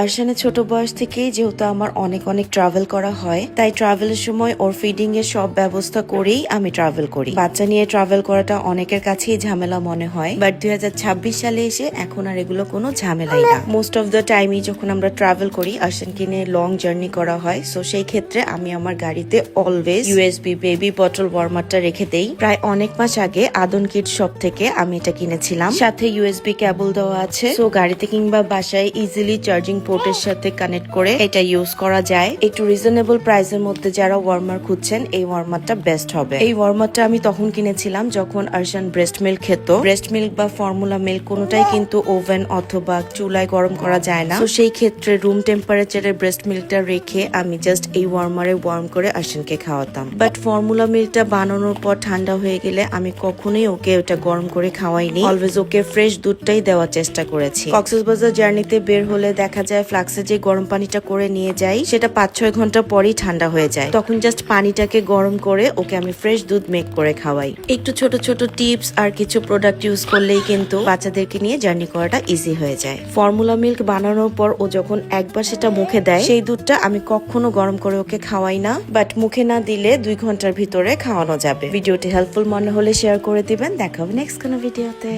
আরশানের ছোট বয়স থেকেই যেহেতু আমার অনেক ট্রাভেল করা হয়, তাই ট্রাভেলের সময় ওর ফিডিং এর সব ব্যবস্থা করেই আমি ট্রাভেল করি। বাচ্চা নিয়ে ট্রাভেল করাটা অনেকের কাছেই ঝামেলা মনে হয়, বাট 2026 সালে এসে এখন আর এগুলো কোনো ঝামেলাই না। মোস্ট অফ দ্য টাইমই যখন আমরা ট্রাভেল করি, আরশানকে নিয়ে লং জার্নি করা হয়, সো সেই ক্ষেত্রে আমি আমার গাড়িতে অলওয়েজ ইউএসবি বেবি বটল ওয়ার্মারটা রেখে দেই। প্রায় অনেক মাস আগে আদন কিডস শপ থেকে আমি এটা কিনেছিলাম, সাথে ইউএসবি কেবল দেওয়া আছে, সো গাড়িতে কিংবা বাসায় ইজিলি চার্জিং পোর্টের সাথে কানেক্ট করে এটা ইউজ করা যায়। একটু রিজনেবল প্রাইসের মধ্যে যারা ওয়ার্মার খুঁজছেন, এই ওয়ার্মারটা বেস্ট হবে। এই ওয়ার্মারটা আমি তখন কিনেছিলাম যখন আরশান ব্রেস্ট মিল্ক খেত। ব্রেস্ট মিল্ক বা ফর্মুলা মিল্ক কোনোটাই কিন্তু ওভেন অথবা চুলায় গরম করা যায় না, তো সেই ক্ষেত্রে রুম টেম্পারেচারে ব্রেস্ট মিল্কটা রেখে আমি জাস্ট এই ওয়ার্মারে ওয়ার্ম করে আরশানকে খাওয়াতাম। বাট ফর্মুলা মিল্কটা বানানোর পর ঠান্ডা হয়ে গেলে আমি কখনোই ওকে ওটা গরম করে খাওয়াইনি, অলওয়েজ ওকে ফ্রেশ দুধটাই দেওয়ার চেষ্টা করেছি। কক্সবাজার জার্নিতে বের হলে দেখা যায় ফ্লাক্সে যে গরম পানিটা করে নিয়ে যাই, সেটা 5-6 ঘন্টা পরই ঠান্ডা হয়ে যায়। তখন জাস্ট পানিটাকে গরম করে ওকে আমি ফ্রেশ দুধ মেক করে খাওয়াই। একটু ছোট ছোট টিপস আর কিছু প্রোডাক্ট ইউজ করলেই কিন্তু বাচ্চাদেরকে নিয়ে জার্নি করাটা ইজি হয়ে যায়। ফর্মুলা মিল্ক বানানোর পর ও যখন একবার সেটা মুখে দেয়, সেই দুধটা আমি কখনো গরম করে ওকে খাওয়াই না, বাট মুখে না দিলে 2 ঘন্টার ভিতরে খাওয়ানো যাবে। ভিডিওটি হেল্পফুল মনে হলে শেয়ার করে দিবেন। দেখা হবে নেক্সট কোনো ভিডিওতে।